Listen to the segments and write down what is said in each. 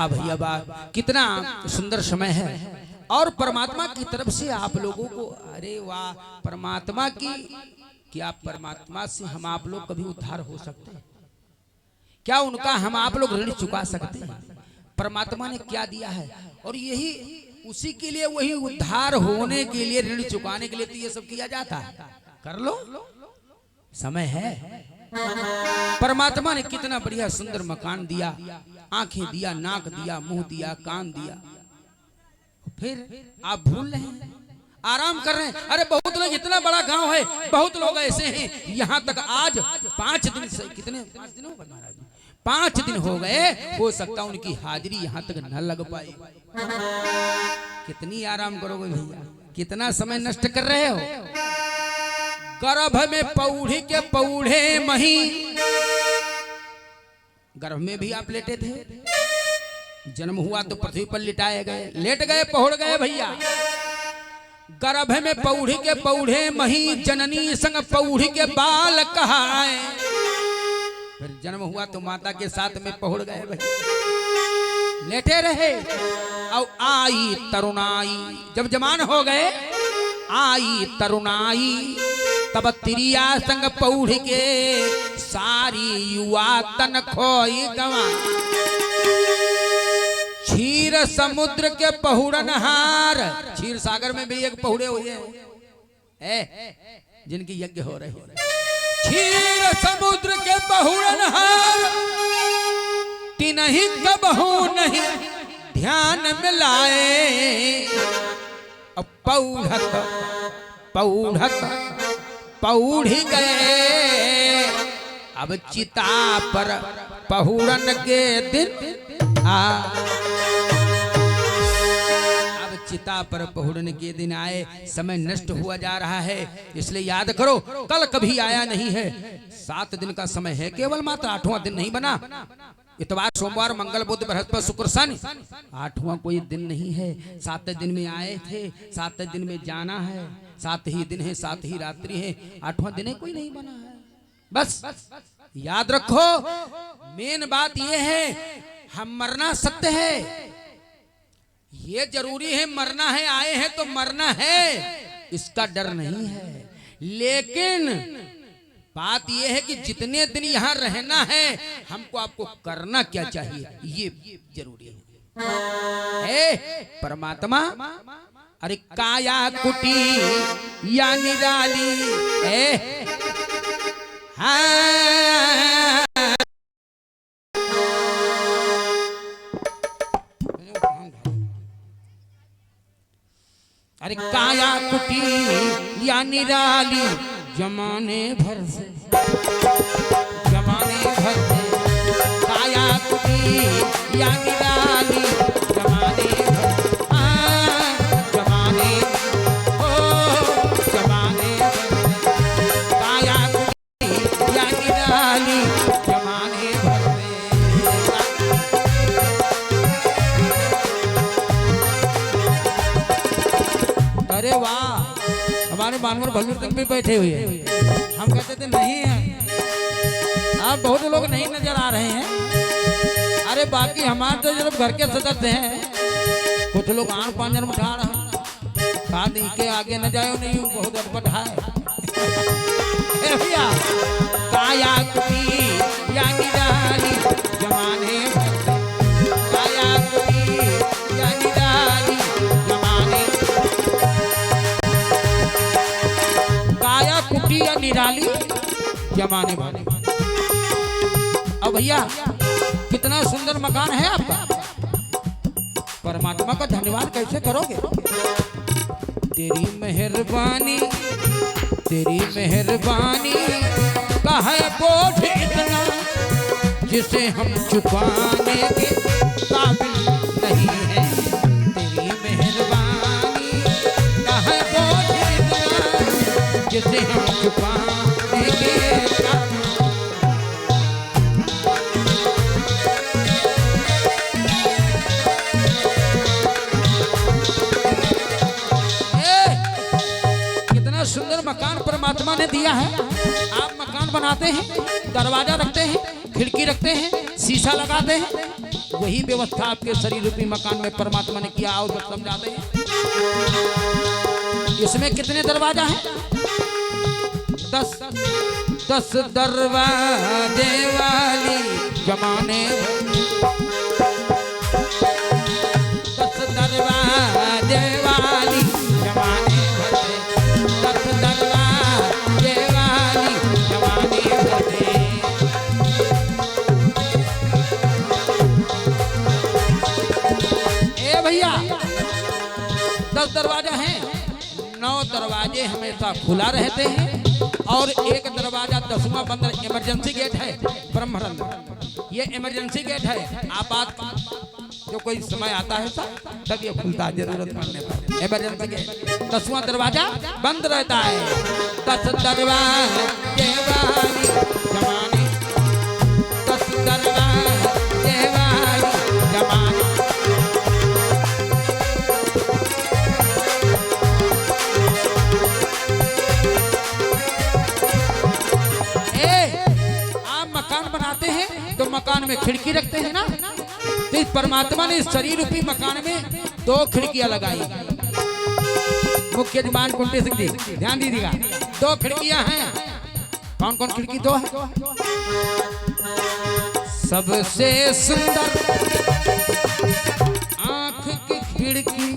वाह भैया वाह, कितना सुंदर समय है। और परमात्मा की तरफ से आप लोगों को, अरे वाह, परमात्मा की, क्या परमात्मा से हम आप लोग कभी उद्धार हो सकते हैं? क्या उनका हम आप लोग ऋण चुका सकते हैं? परमात्मा ने क्या दिया है, और यही उसी के लिए, वही उद्धार होने के लिए, ऋण चुकाने के लिए तो ये सब किया जाता है। कर लो, समय है। परमात्मा ने कितना बढ़िया सुंदर मकान दिया, आंखें दिया, नाक दिया, मुंह दिया, कान दिया, फिर आप भूल रहे हैं, आराम कर रहे हैं। अरे बहुत लोग, इतना बड़ा गांव है, बहुत लोग ऐसे हैं, यहाँ तक आज 5 दिन से, कितने 5 दिन हो गए महाराज, 5 दिन हो गए, हो सकता उनकी हाजिरी यहाँ तक न लग पाए। कितनी आराम करोगे भैया, कितना समय नष्ट कर रहे हो। गर्भ में पौढ़ी के पौढ़े मही, गर्भ में भी आप लेटे थे, जन्म हुआ तो पृथ्वी पर लिटाए गए, लेट गए, पहुड़ गए भैया। गर्भ में पौढ़ी के पौढ़े मही, जननी संग पौढ़ी के बाल कहाए। फिर जन्म हुआ तो माता के साथ में पहुड़ गए भैया, लेटे रहे। और आई तरुणाई, जब जवान हो गए, आई तरुणाई, तब तिरिया संग पौढ़ के सारी युवा तन खोई गवा। क्षीर समुद्र के पहुड़नहार, क्षीर सागर में भी एक पहुड़े हुए हैं जिनकी यज्ञ हो रहे हैं। क्षीर समुद्र के पहुड़नहार, तिनहि कबहू नहीं ध्यान मिलाए। अब पौढ़त पौढ़त पौढ़ी गए, अब चिता पर पहुड़न के दिन आ। अब चिता पर पहुड़न के दिन आए, समय नष्ट हुआ जा रहा है, इसलिए याद करो कल कभी आया नहीं है। 7 दिन का समय है केवल, मात्र 8वां दिन नहीं बना। इतवार, सोमवार, मंगल, बुध, बृहस्पति, शुक्र, शनि, 8वां कोई दिन नहीं है। 7 दिन में आए थे, 7 दिन में जाना है, 7 ही दिन है, 7 ही रात्रि है, 8वां दिन कोई नहीं बना है। बस याद रखो, मेन बात यह है, हम मरना सत्य है, ये जरूरी है, मरना है, आए हैं तो मरना है, इसका डर नहीं है। लेकिन बात यह है कि जितने दिन यहाँ रहना है, हमको आपको करना क्या चाहिए, ये जरूरी है। परमात्मा, अरे काया कुटी या निराली, हाँ, अरे काया कुटी या निराली, जमाने भर से, जमाने भर से, काया कुटी या निराली, जमाने भर, जमाने, ओ जमाने भर, काया कुटी या निराली, जमाने भर। अरे वाह, हमारे मानवर भल्लू सिंह भी बैठे हुए हैं। हम कहते थे नहीं है, आप बहुत लोग नहीं नजर आ रहे हैं। अरे बाकी हमारे तो जब घर के सदस्य हैं, कुछ लोग आन पांजर में उठा रहे हैं, शादी के आगे न जाओ, नहीं बहुत अटपट है भैया। काया कुटी या निराली, जमाने भर, काया कुटी या निराली, जमाने, काया कुटी या निराली, जमाने भर। अब भैया कितना सुंदर मकान है आपका, परमात्मा का धन्यवाद कैसे करोगे। तेरी मेहरबानी, तेरी मेहरबानी का है बोझ इतना, जिसे हम चुकाने के काबिल नहीं है। तेरी मेहरबानी का है बोझ इतना, जिसे हम चुकाने के काबिल। सुंदर मकान परमात्मा ने दिया है। आप मकान बनाते हैं, दरवाजा रखते हैं, खिड़की रखते हैं, शीशा लगाते हैं, वही व्यवस्था आपके शरीर रूपी मकान में परमात्मा ने किया। आओ जब समझाते हैं। इसमें कितने दरवाजा हैं? 10 दरवाजे वाली जमाने, 10 दरवाजे वाली जमाने भर से, 10 दरवाजे वाली जमाने भर से। ए भैया 10 दरवाजा हैं, 9 दरवाजे हमेशा खुला रहते हैं और एक दरवाजा 10वां बंद इमरजेंसी गेट है ब्रह्मरंध्र। ये इमरजेंसी गेट है, आपात जो कोई समय आता है तब ये खुलता है जरूरत पड़ने पर। इमरजेंसी गेट 10वां दरवाजा बंद रहता है। 10 दरवाजे वाली जमाने, 10 दरवाजे वाली जमाने। बनाते हैं तो मकान में खिड़की रखते हैं ना, तो इस परमात्मा ने शरीर रूपी मकान में 2 खिड़कियां लगाई। मुख्य जबान कुंटे सिंह जी ध्यान दीजिएगा, 2 खिड़कियां हैं। कौन कौन खिड़की 2 है? सबसे सुंदर आंख की खिड़की,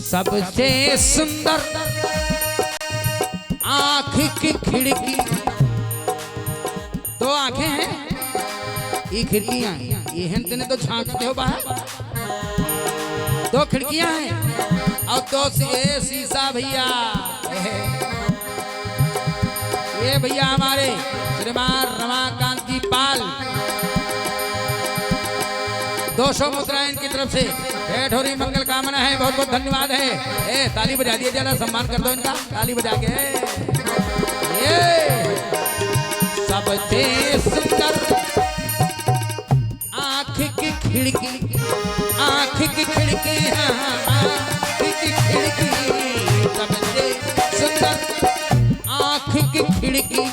सबसे सुंदर आंख की खिड़की। 2 आंखें हैं, ये खिड़कियां, ये हिंद ने तो झांकते हो बाहर। 2 खिड़कियां हैं और 2 शीशा भैया। ये भैया हमारे श्रीमान रमाकांत जी पाल 200 मुद्रा इनकी तरफ से ढोरी मंगल कामना है। बहुत बहुत धन्यवाद है। ताली बजा दिए, जरा सम्मान कर दो इनका, ताली बजा के। ये सबसे सुंदर आंख की खिड़की, आंख की खिड़की, आंख की खिड़की, सबसे सुंदर आंख की खिड़की।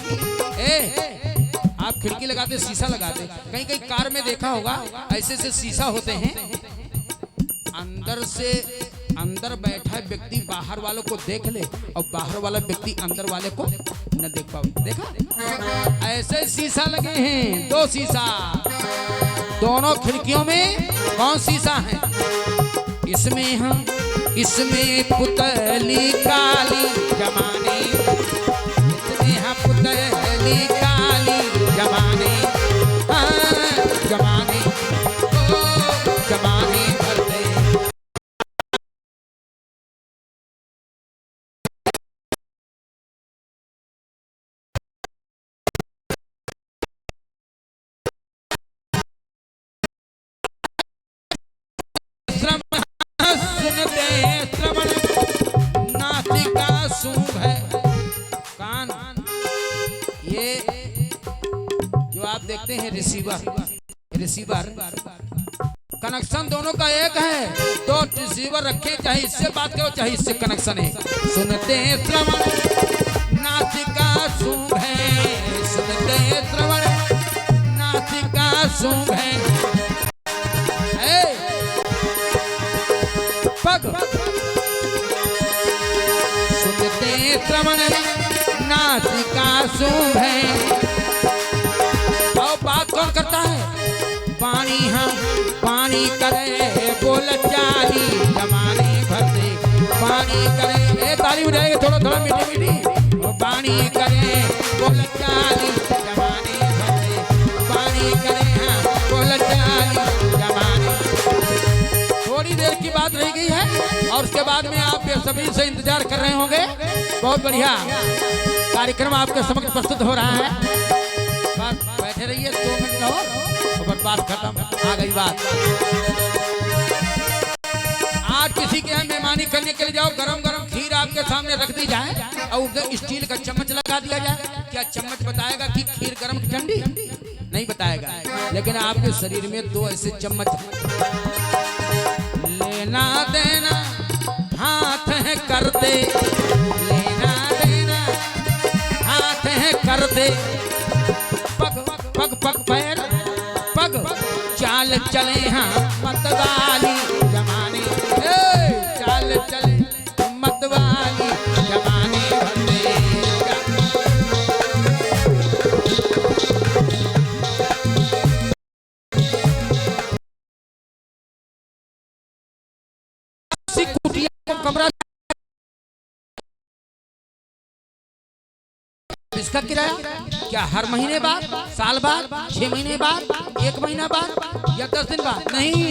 आप खिड़की लगाते, शीशा लगाते, कहीं कहीं कार में देखा होगा ऐसे से शीशा होते हैं, अंदर से अंदर बैठा व्यक्ति बाहर वालों को देख ले और बाहर वाला व्यक्ति अंदर वाले को न देख पाओ। देखा? ऐसे शीशा लगे हैं, 2 शीशा दोनों खिड़कियों में। कौन शीशा है? इसमें हम, इसमें पुतली काली जमाने, इसमें हम पुतली काली जमाने, जमाने ओ जमाने भरते। सुनते श्रवण नासिका सूंघ है कान। ये जो आप देखते हैं रिसीवर, रिसीवर कनेक्शन दोनों का एक है। 2 रिसीवर रखे, चाहे इससे बात करो चाहे इससे कनेक्शन है। सुनते श्रवण नासिका सूंघ है, सुनते श्रवण नासिका सूंघ है। सुनते श्रवण नासिका सूंघ है। और बात कौन करता है? पानी हम पानी करे बोल चाली जमाने भर से, पानी करे। ताली बजाएंगे थोड़ा थोड़ा मीठी मीठी। पानी करे बोल चाली जमाने भर से, पानी करे हाँ बोल चाली जमाने। थोड़ी देर की बात रह गई है और उसके बाद में आप सभी से इंतजार कर रहे होंगे। बहुत बढ़िया कार्यक्रम आपके समक्ष प्रस्तुत हो रहा है। बस बैठे रहिए, 2 मिनट और बात खत्म। आ गई बात। आज किसी के यहाँ मेहमानी करने के लिए जाओ, गरम गरम खीर आपके सामने रख दी जाए और उधर स्टील का चम्मच लगा दिया जाए, क्या चम्मच बताएगा कि खीर गरम ठंडी? नहीं बताएगा। लेकिन आपके शरीर में दो ऐसे चम्मच लेना देना हाथ है कर दे, लेना देना हाथ है कर दे, पग पग पग पैर पग चाल चले हाँ मतवाली जमाने, चाल चले मतवाली जमाने भरते। कुटिया को कमरा इसका किराया क्या हर महीने बाद, साल बाद, 6 महीने बाद, 1 महीना बाद या 10 दिन बाद? नहीं,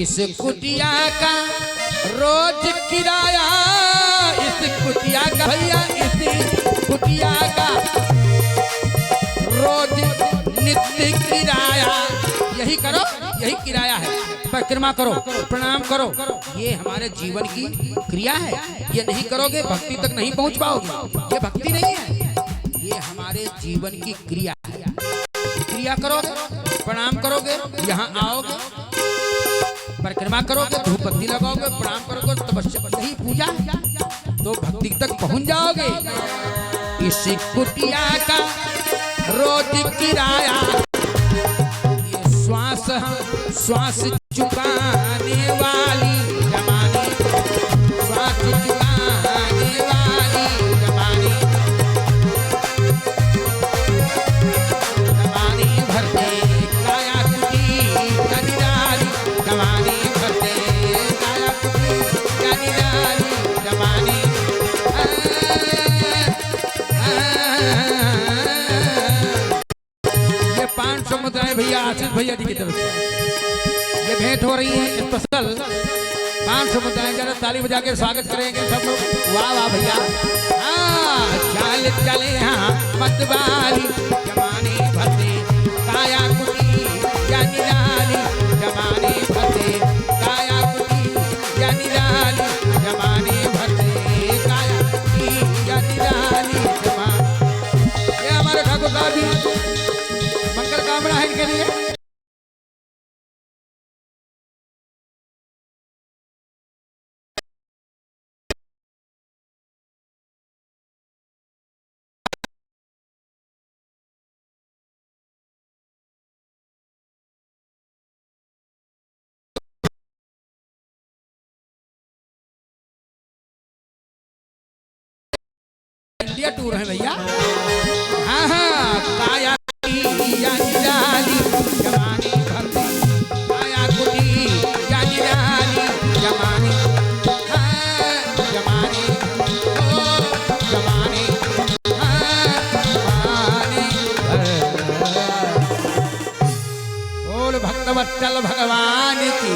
इस कुटिया का रोज किराया, इस कुटिया का भैया, इस कुटिया का रोज नित्य किराया। यही करो, यही किराया है। परिक्रमा करो, प्रणाम करो, ये हमारे जीवन की क्रिया है। ये नहीं करोगे भक्ति तक नहीं पहुंच पाओगे। ये भक्ति नहीं है, ये हमारे जीवन की क्रिया है। क्रिया करोगे, प्रणाम करोगे, यहाँ आओगे, परिक्रमा करोगे, धूप बत्ती लगाओगे, प्रणाम करोगे, तपस्या, यही पूजा है, तो भक्ति तक पहुंच जाओगे। इस कुटिया का रोज किराया, ये श्वास श्वास चुकाने वाली जमाने, श्वास चुकाने वाली जमाने, जमाने भरते काया कुटी का निराली, जमाने भरते काया कुटी का निराली जमाने। ये 500 मुद्राएं भैया आशीष भैया जी की तरफ से ये भेंट हो रही है स्पेशल। 500 मुद्राएं, जरा ताली बजा के स्वागत करेंगे सब लोग। वाह वाह भैया, हाँ चाल चले हाँ मतवाली जमाने भरते काया कुटी या निराली, जमाने भरते काया कुटी या निराली, जमाने भरते काया कुटी या निराली जमाने। ये हमारे ठाकुर साहब जी मंगल कामना है इनके लिए। इंडिया टूर है भैया। हाँ हाँ काया कुटी या निराली जमाने भरते, काया कुटी या निराली जमाने, हाँ जमाने, ओ जमाने, हाँ जमाने। बोल भक्तवत्सल भगवान की।